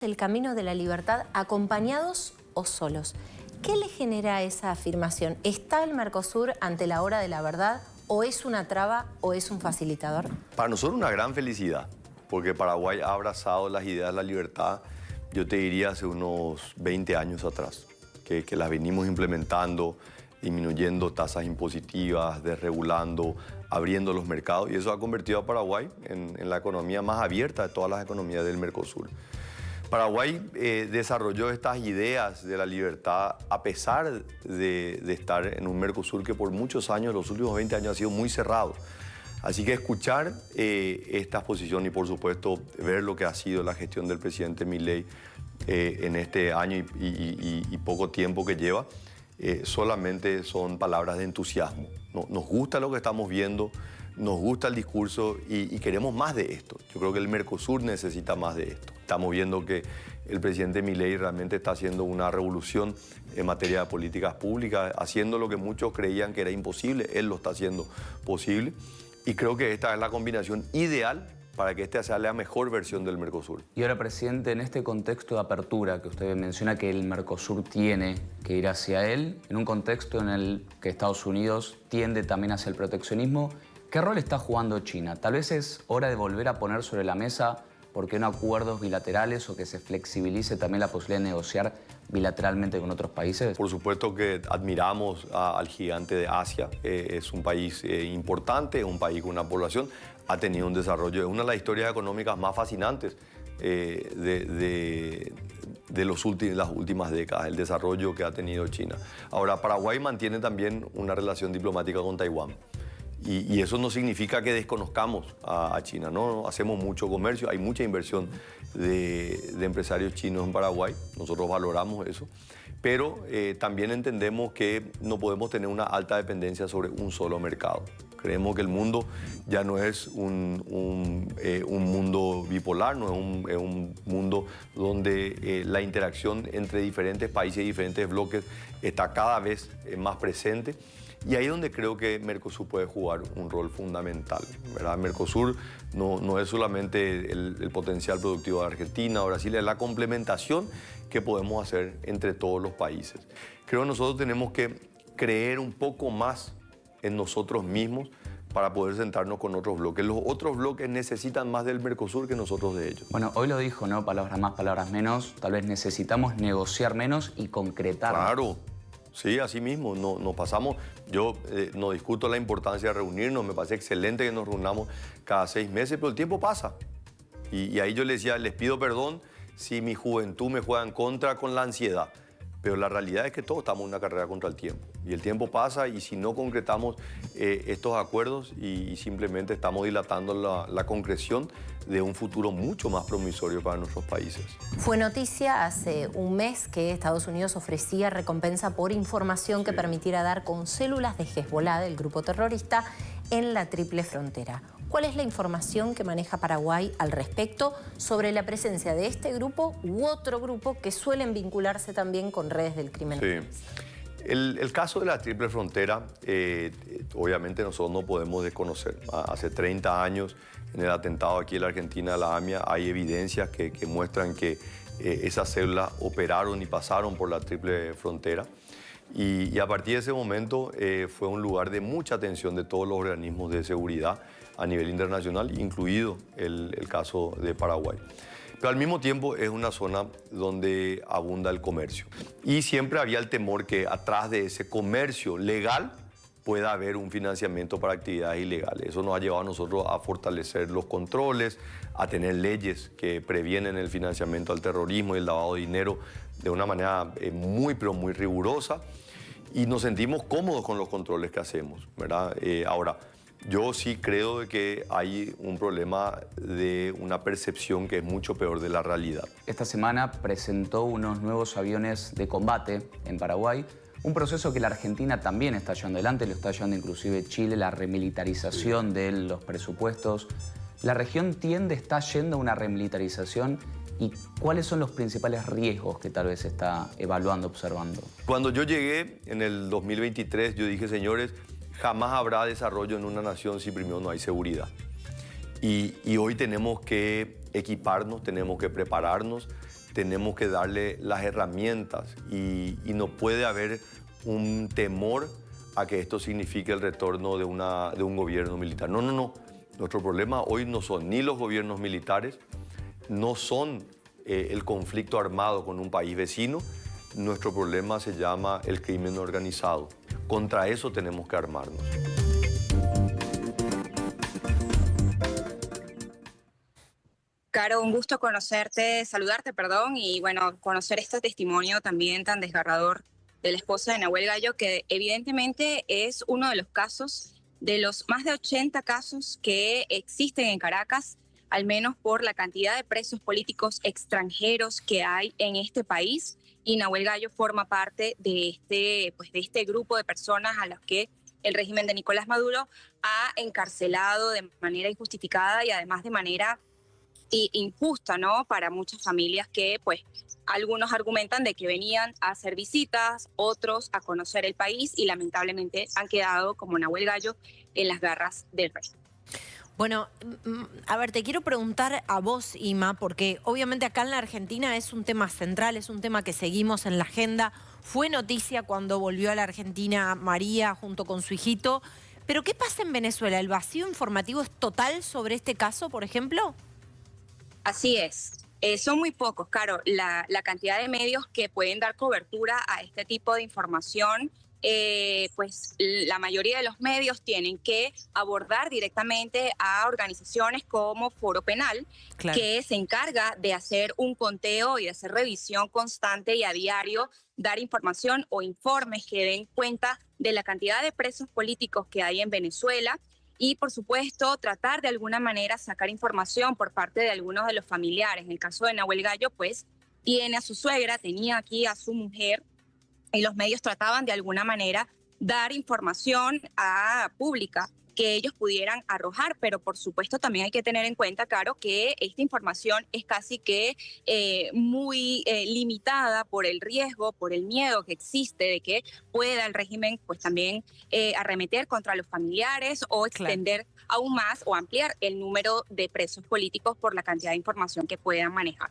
el camino de la libertad acompañados o solos. ¿Qué le genera esa afirmación? ¿Está el Mercosur ante la hora de la verdad o es una traba o es un facilitador? Para nosotros una gran felicidad, porque Paraguay ha abrazado las ideas de la libertad, yo te diría hace unos 20 años atrás, que las venimos implementando, disminuyendo tasas impositivas, desregulando, abriendo los mercados, y eso ha convertido a Paraguay en la economía más abierta de todas las economías del Mercosur. Paraguay desarrolló estas ideas de la libertad a pesar de estar en un Mercosur que por muchos años, los últimos 20 años, ha sido muy cerrado. Así que escuchar esta posición y, por supuesto, ver lo que ha sido la gestión del presidente Milei en este año y poco tiempo que lleva, solamente son palabras de entusiasmo. Nos gusta lo que estamos viendo, nos gusta el discurso y queremos más de esto. Yo creo que el Mercosur necesita más de esto. Estamos viendo que el presidente Milei realmente está haciendo una revolución en materia de políticas públicas, haciendo lo que muchos creían que era imposible, él lo está haciendo posible. Y creo que esta es la combinación ideal para que esta sea la mejor versión del Mercosur. Y ahora, presidente, en este contexto de apertura que usted menciona que el Mercosur tiene que ir hacia él, en un contexto en el que Estados Unidos tiende también hacia el proteccionismo, ¿qué rol está jugando China? Tal vez es hora de volver a poner sobre la mesa por qué no acuerdos bilaterales o que se flexibilice también la posibilidad de negociar bilateralmente con otros países. Por supuesto que admiramos al gigante de Asia. Es un país importante, un país con una población, ha tenido un desarrollo, es una de las historias económicas más fascinantes de las últimas décadas, el desarrollo que ha tenido China. Ahora, Paraguay mantiene también una relación diplomática con Taiwán. Y eso no significa que desconozcamos a China, ¿no? Hacemos mucho comercio, hay mucha inversión de empresarios chinos en Paraguay, nosotros valoramos eso, pero también entendemos que no podemos tener una alta dependencia sobre un solo mercado. Creemos que el mundo ya no es un mundo bipolar, no es un mundo donde la interacción entre diferentes países y diferentes bloques está cada vez más presente. Y ahí es donde creo que Mercosur puede jugar un rol fundamental, ¿verdad? Mercosur no es solamente el potencial productivo de Argentina o Brasil, es la complementación que podemos hacer entre todos los países. Creo que nosotros tenemos que creer un poco más en nosotros mismos para poder sentarnos con otros bloques. Los otros bloques necesitan más del Mercosur que nosotros de ellos. Bueno, hoy lo dijo, ¿no? Palabras más, palabras menos. Tal vez necesitamos negociar menos y concretar. Claro. Sí, así mismo, nos pasamos, yo no discuto la importancia de reunirnos, me parece excelente que nos reunamos cada 6 meses, pero el tiempo pasa. Y ahí yo les decía, les pido perdón si mi juventud me juega en contra con la ansiedad, pero la realidad es que todos estamos en una carrera contra el tiempo. Y el tiempo pasa y si no concretamos estos acuerdos y simplemente estamos dilatando la concreción de un futuro mucho más promisorio para nuestros países. Fue noticia hace un mes que Estados Unidos ofrecía recompensa por información que permitiera dar con células de Hezbollah, del grupo terrorista, en la Triple Frontera. ¿Cuál es la información que maneja Paraguay al respecto sobre la presencia de este grupo u otro grupo que suelen vincularse también con redes del crimen? Sí. El caso de la Triple Frontera, obviamente nosotros no podemos desconocer. Hace 30 años, en el atentado aquí en la Argentina, la AMIA, hay evidencias que muestran que esas células operaron y pasaron por la Triple Frontera. Y a partir de ese momento fue un lugar de mucha atención de todos los organismos de seguridad a nivel internacional, incluido el caso de Paraguay. Pero al mismo tiempo es una zona donde abunda el comercio. Y siempre había el temor que atrás de ese comercio legal pueda haber un financiamiento para actividades ilegales. Eso nos ha llevado a nosotros a fortalecer los controles, a tener leyes que previenen el financiamiento al terrorismo y el lavado de dinero de una manera pero muy rigurosa. Y nos sentimos cómodos con los controles que hacemos, ¿verdad? Ahora, yo sí creo que hay un problema de una percepción que es mucho peor de la realidad. Esta semana presentó unos nuevos aviones de combate en Paraguay, un proceso que la Argentina también está llevando adelante, lo está llevando inclusive Chile, la remilitarización de los presupuestos. ¿La región está yendo a una remilitarización? ¿Y cuáles son los principales riesgos que tal vez está evaluando, observando? Cuando yo llegué en el 2023, yo dije, señores, jamás habrá desarrollo en una nación si primero no hay seguridad. Y hoy tenemos que equiparnos, tenemos que prepararnos, tenemos que darle las herramientas y no puede haber un temor a que esto signifique el retorno de un gobierno militar. No, no, no. Nuestro problema hoy no son ni los gobiernos militares, no son el conflicto armado con un país vecino. Nuestro problema se llama el crimen organizado. Contra eso tenemos que armarnos. Caro, un gusto saludarte, y bueno, conocer este testimonio también tan desgarrador de la esposa de Nahuel Gallo, que evidentemente es uno de los casos, de los más de 80 casos que existen en Caracas, al menos por la cantidad de presos políticos extranjeros que hay en este país, y Nahuel Gallo forma parte de este grupo de personas a las que el régimen de Nicolás Maduro ha encarcelado de manera injustificada y además de manera injusta, ¿no? Para muchas familias que, pues, algunos argumentan de que venían a hacer visitas, otros a conocer el país y lamentablemente han quedado, como Nahuel Gallo, en las garras del rey. Bueno, a ver, te quiero preguntar a vos, Ima, porque obviamente acá en la Argentina es un tema central, es un tema que seguimos en la agenda. Fue noticia cuando volvió a la Argentina María junto con su hijito. Pero ¿qué pasa en Venezuela? ¿El vacío informativo es total sobre este caso, por ejemplo? Así es. Son muy pocos, Caro, la cantidad de medios que pueden dar cobertura a este tipo de información. Pues la mayoría de los medios tienen que abordar directamente a organizaciones como Foro Penal, claro, que se encarga de hacer un conteo y de hacer revisión constante y a diario, dar información o informes que den cuenta de la cantidad de presos políticos que hay en Venezuela. Y, por supuesto, tratar de alguna manera sacar información por parte de algunos de los familiares. En el caso de Nahuel Gallo, pues, tiene a su suegra, tenía aquí a su mujer, y los medios trataban de alguna manera dar información pública que ellos pudieran arrojar, pero por supuesto también hay que tener en cuenta, Caro, que esta información es casi que muy limitada por el riesgo, por el miedo que existe de que pueda el régimen pues también arremeter contra los familiares o extender aún más o ampliar el número de presos políticos por la cantidad de información que puedan manejar.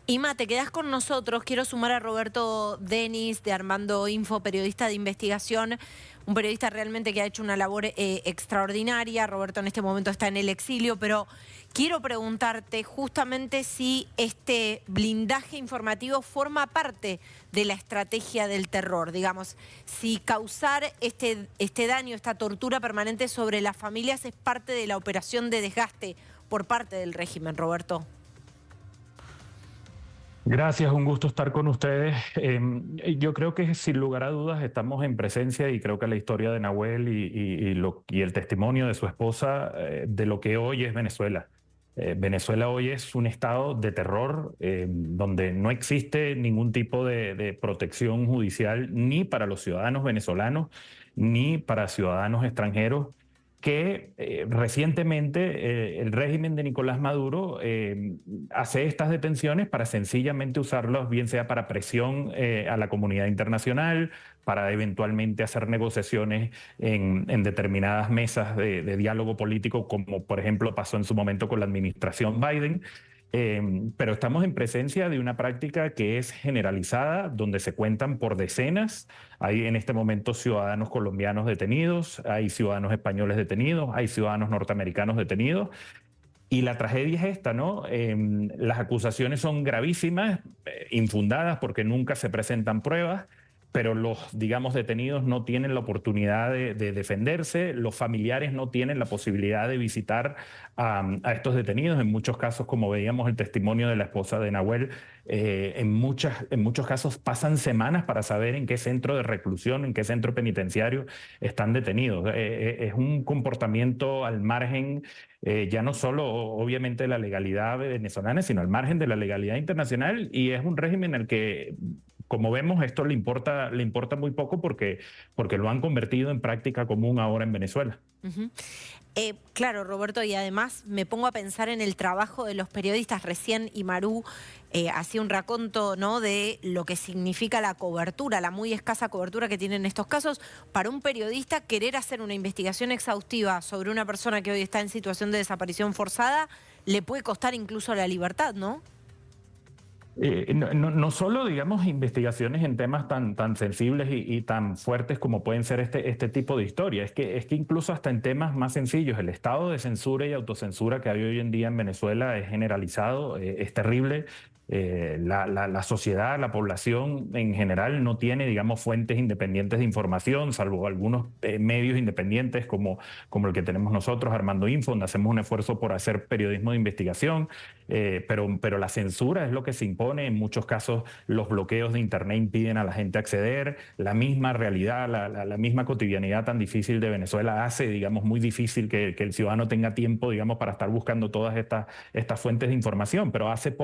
Ima, te quedás con nosotros. Quiero sumar a Roberto Denis de Armando Info, periodista de investigación, un periodista realmente que ha hecho una labor extraordinaria. Roberto en este momento está en el exilio, pero quiero preguntarte justamente si este blindaje informativo forma parte de la estrategia del terror, digamos, si causar este daño, esta tortura permanente sobre las familias es parte de la operación de desgaste por parte del régimen, Roberto. Gracias, un gusto estar con ustedes. Yo creo que sin lugar a dudas estamos en presencia y creo que la historia de Nahuel y el testimonio de su esposa de lo que hoy es Venezuela. Venezuela hoy es un estado de terror donde no existe ningún tipo de protección judicial ni para los ciudadanos venezolanos ni para ciudadanos extranjeros, que recientemente el régimen de Nicolás Maduro hace estas detenciones para sencillamente usarlos, bien sea para presión a la comunidad internacional, para eventualmente hacer negociaciones en determinadas mesas de diálogo político, como por ejemplo pasó en su momento con la administración Biden. Pero estamos en presencia de una práctica que es generalizada, donde se cuentan por decenas. Hay en este momento ciudadanos colombianos detenidos, hay ciudadanos españoles detenidos, hay ciudadanos norteamericanos detenidos. Y la tragedia es esta, ¿no? Las acusaciones son gravísimas, infundadas porque nunca se presentan pruebas, pero los, digamos, detenidos no tienen la oportunidad de defenderse, los familiares no tienen la posibilidad de visitar a estos detenidos. En muchos casos, como veíamos el testimonio de la esposa de Nahuel, en muchos casos pasan semanas para saber en qué centro de reclusión, en qué centro penitenciario están detenidos. Es un comportamiento al margen, ya no solo obviamente de la legalidad venezolana, sino al margen de la legalidad internacional, y es un régimen al que, como vemos, esto le importa muy poco porque lo han convertido en práctica común ahora en Venezuela. Claro, Roberto, y además me pongo a pensar en el trabajo de los periodistas. Recién Imarú hacía un raconto, ¿no?, de lo que significa la cobertura, la muy escasa cobertura que tienen estos casos. Para un periodista, querer hacer una investigación exhaustiva sobre una persona que hoy está en situación de desaparición forzada le puede costar incluso la libertad, ¿no? No solo, digamos, investigaciones en temas tan sensibles y tan fuertes como pueden ser este tipo de historia. Es que incluso hasta en temas más sencillos, el estado de censura y autocensura que hay hoy en día en Venezuela es generalizado, es terrible. La sociedad, la población en general no tiene, digamos, fuentes independientes de información, salvo algunos medios independientes como el que tenemos nosotros, Armando Info, donde hacemos un esfuerzo por hacer periodismo de investigación, pero la censura es lo que se impone. En muchos casos los bloqueos de Internet impiden a la gente acceder. La misma realidad, la misma cotidianidad tan difícil de Venezuela hace, digamos, muy difícil que el ciudadano tenga tiempo, digamos, para estar buscando todas estas fuentes de información. Pero hace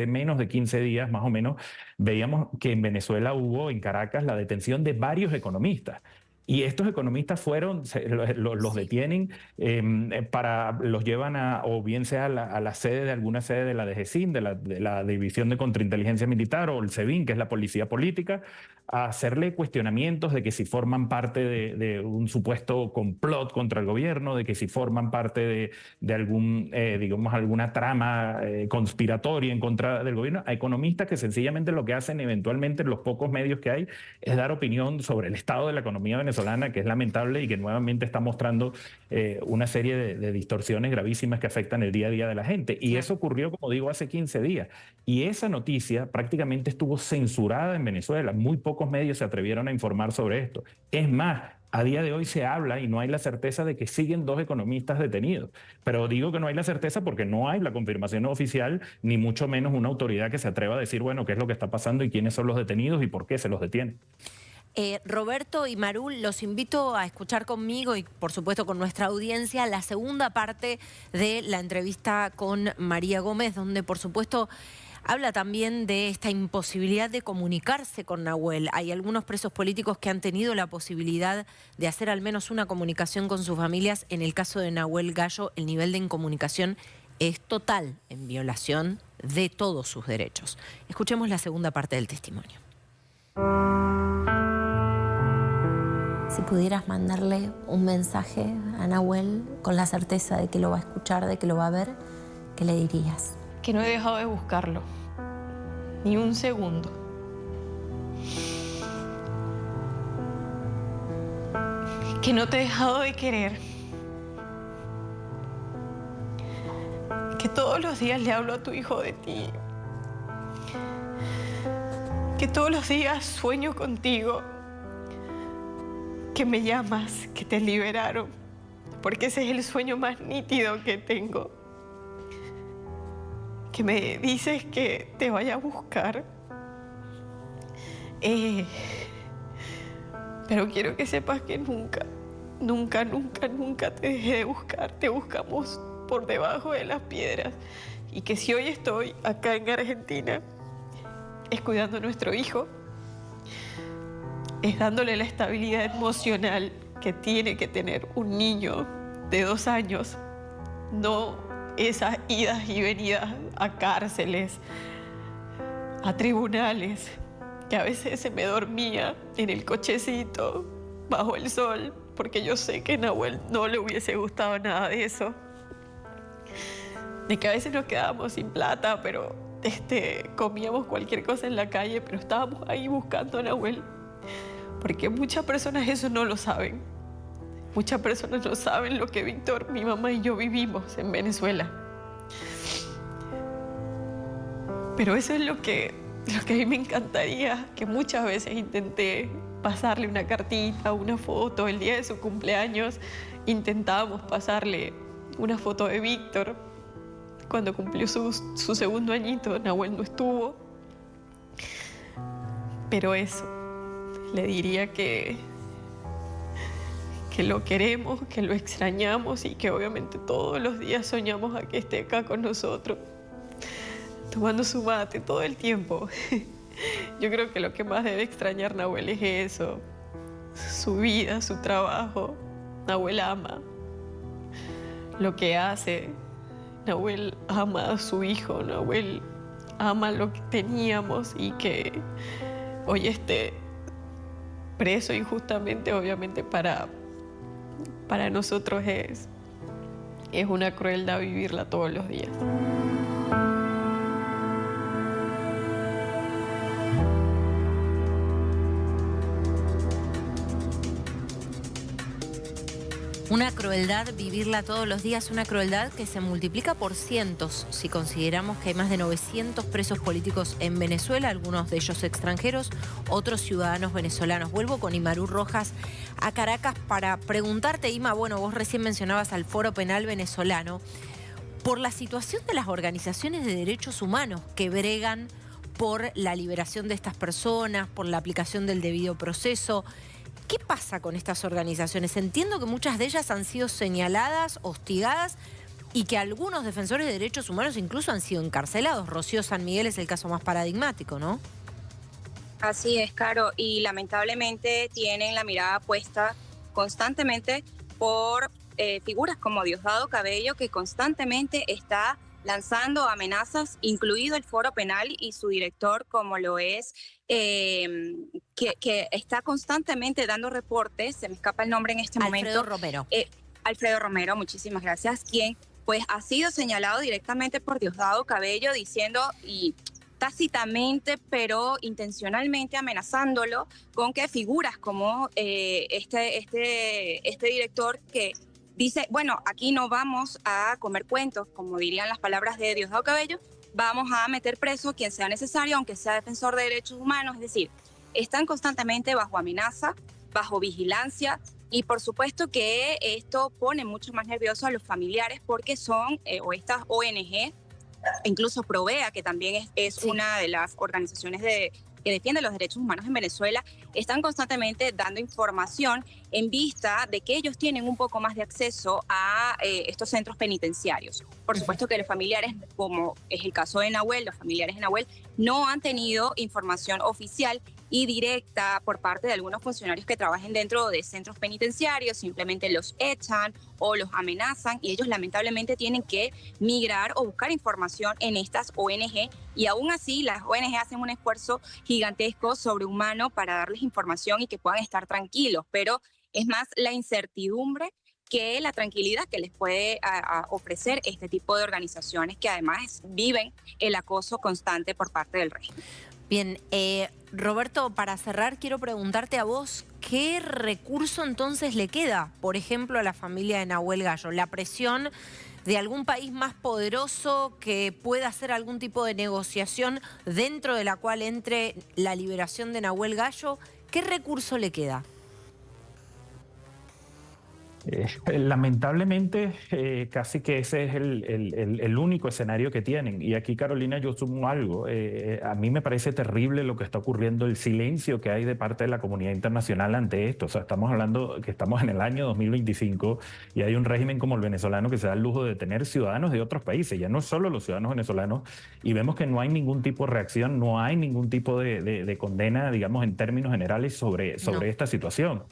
menos de 15 días más o menos, veíamos que en Venezuela hubo, en Caracas, la detención de varios economistas. Y estos economistas los detienen, los llevan o bien sea a la sede de alguna sede de la DGCIN, de la División de Contrainteligencia Militar, o el SEBIN, que es la policía política, a hacerle cuestionamientos de que si forman parte de un supuesto complot contra el gobierno, de que si forman parte de alguna trama conspiratoria en contra del gobierno, a economistas que sencillamente lo que hacen eventualmente en los pocos medios que hay es dar opinión sobre el estado de la economía venezolana, que es lamentable y que nuevamente está mostrando una serie de distorsiones gravísimas que afectan el día a día de la gente. Y eso ocurrió, como digo, hace 15 días. Y esa noticia prácticamente estuvo censurada en Venezuela. Muy pocos medios se atrevieron a informar sobre esto. Es más, a día de hoy se habla y no hay la certeza de que siguen 2 economistas detenidos. Pero digo que no hay la certeza porque no hay la confirmación oficial, ni mucho menos una autoridad que se atreva a decir, bueno, qué es lo que está pasando y quiénes son los detenidos y por qué se los detiene. Roberto y Marul, los invito a escuchar conmigo y por supuesto con nuestra audiencia la segunda parte de la entrevista con María Gómez, donde por supuesto habla también de esta imposibilidad de comunicarse con Nahuel. Hay algunos presos políticos que han tenido la posibilidad de hacer al menos una comunicación con sus familias. En el caso de Nahuel Gallo, el nivel de incomunicación es total, en violación de todos sus derechos. Escuchemos la segunda parte del testimonio. Si pudieras mandarle un mensaje a Nahuel con la certeza de que lo va a escuchar, de que lo va a ver, ¿qué le dirías? Que no he dejado de buscarlo, ni un segundo. Que no te he dejado de querer. Que todos los días le hablo a tu hijo de ti. Que todos los días sueño contigo. Que me llamas, que te liberaron, porque ese es el sueño más nítido que tengo. Que me dices que te vaya a buscar. Pero quiero que sepas que nunca te dejé de buscar. Te buscamos por debajo de las piedras. Y que si hoy estoy acá en Argentina, es cuidando a nuestro hijo, es dándole la estabilidad emocional que tiene que tener un niño de 2 años, no esas idas y venidas a cárceles, a tribunales, que a veces se me dormía en el cochecito bajo el sol, porque yo sé que a Nahuel no le hubiese gustado nada de eso. De que a veces nos quedábamos sin plata, pero comíamos cualquier cosa en la calle, pero estábamos ahí buscando a Nahuel. Porque muchas personas eso no lo saben. Muchas personas no saben lo que Víctor, mi mamá y yo vivimos en Venezuela. Pero eso es lo que a mí me encantaría, que muchas veces intenté pasarle una cartita, una foto. El día de su cumpleaños intentábamos pasarle una foto de Víctor. Cuando cumplió su segundo añito, Nahuel no estuvo. Pero eso. Le diría que lo queremos, que lo extrañamos y que obviamente todos los días soñamos a que esté acá con nosotros, tomando su mate todo el tiempo. Yo creo que lo que más debe extrañar Nahuel es eso, su vida, su trabajo. Nahuel ama lo que hace, Nahuel ama a su hijo, Nahuel ama lo que teníamos y que hoy esté preso injustamente, obviamente para nosotros es una crueldad vivirla todos los días. Una crueldad vivirla todos los días, una crueldad que se multiplica por cientos si consideramos que hay más de 900 presos políticos en Venezuela, algunos de ellos extranjeros, otros ciudadanos venezolanos. Vuelvo con Imarú Rojas a Caracas para preguntarte, Ima, bueno, vos recién mencionabas al Foro Penal venezolano, por la situación de las organizaciones de derechos humanos que bregan por la liberación de estas personas, por la aplicación del debido proceso. ¿Qué pasa con estas organizaciones? Entiendo que muchas de ellas han sido señaladas, hostigadas y que algunos defensores de derechos humanos incluso han sido encarcelados. Rocío San Miguel es el caso más paradigmático, ¿no? Así es, Caro, y lamentablemente tienen la mirada puesta constantemente por figuras como Diosdado Cabello, que constantemente está lanzando amenazas, incluido el Foro Penal y su director, como lo es, que está constantemente dando reportes, se me escapa el nombre en este momento. Alfredo Romero. Alfredo Romero, muchísimas gracias, quien pues ha sido señalado directamente por Diosdado Cabello diciendo, y tácitamente pero intencionalmente amenazándolo con que figuras como este director que dice, bueno, aquí no vamos a comer cuentos, como dirían las palabras de Diosdado Cabello, vamos a meter preso a quien sea necesario, aunque sea defensor de derechos humanos. Es decir, están constantemente bajo amenaza, bajo vigilancia, y por supuesto que esto pone mucho más nervioso a los familiares porque son, o estas ONG, incluso Provea, que también es sí, una de las organizaciones que defiende los derechos humanos en Venezuela, están constantemente dando información en vista de que ellos tienen un poco más de acceso a estos centros penitenciarios. Por supuesto que los familiares, como es el caso de Nahuel, los familiares de Nahuel, no han tenido información oficial y directa por parte de algunos funcionarios que trabajen dentro de centros penitenciarios, simplemente los echan o los amenazan y ellos lamentablemente tienen que migrar o buscar información en estas ONG, y aún así las ONG hacen un esfuerzo gigantesco sobrehumano para darles información y que puedan estar tranquilos, pero es más la incertidumbre que la tranquilidad que les puede ofrecer este tipo de organizaciones que además viven el acoso constante por parte del régimen. Bien, Roberto, para cerrar quiero preguntarte a vos, ¿qué recurso entonces le queda, por ejemplo, a la familia de Nahuel Gallo? ¿La presión de algún país más poderoso que pueda hacer algún tipo de negociación dentro de la cual entre la liberación de Nahuel Gallo? ¿Qué recurso le queda? Lamentablemente, casi que ese es el único escenario que tienen. Y aquí, Carolina, yo sumo algo. A mí me parece terrible lo que está ocurriendo, el silencio que hay de parte de la comunidad internacional ante esto. O sea, estamos hablando que estamos en el año 2025 y hay un régimen como el venezolano que se da el lujo de tener ciudadanos de otros países, ya no solo los ciudadanos venezolanos, y vemos que no hay ningún tipo de reacción, no hay ningún tipo de condena, digamos, en términos generales sobre esta situación.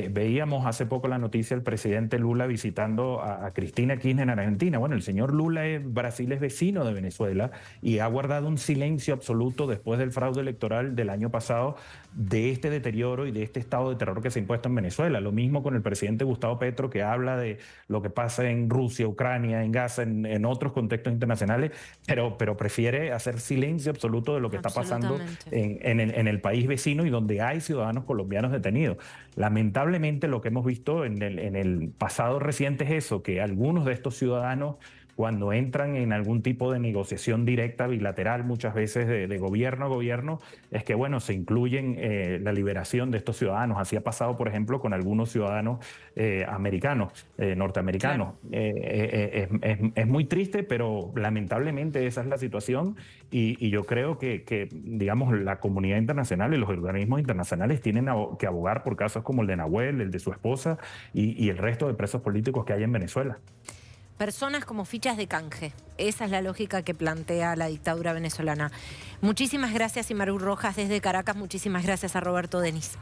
Veíamos hace poco la noticia del presidente Lula visitando a Cristina Kirchner en Argentina. Bueno, el señor Lula Brasil es vecino de Venezuela y ha guardado un silencio absoluto después del fraude electoral del año pasado de este deterioro y de este estado de terror que se ha impuesto en Venezuela. Lo mismo con el presidente Gustavo Petro, que habla de lo que pasa en Rusia, Ucrania, en Gaza, en otros contextos internacionales, pero prefiere hacer silencio absoluto de lo que está pasando en el país vecino y donde hay ciudadanos colombianos detenidos. Lamentablemente lo que hemos visto en el pasado reciente es eso, que algunos de estos ciudadanos, cuando entran en algún tipo de negociación directa, bilateral, muchas veces de gobierno a gobierno, es que, bueno, se incluyen la liberación de estos ciudadanos. Así ha pasado, por ejemplo, con algunos ciudadanos norteamericanos. Claro. Es muy triste, pero lamentablemente esa es la situación y yo creo que, digamos, la comunidad internacional y los organismos internacionales tienen que abogar por casos como el de Nahuel, el de su esposa y el resto de presos políticos que hay en Venezuela. Personas como fichas de canje. Esa es la lógica que plantea la dictadura venezolana. Muchísimas gracias, Imarú Rojas, desde Caracas. Muchísimas gracias a Roberto Denis.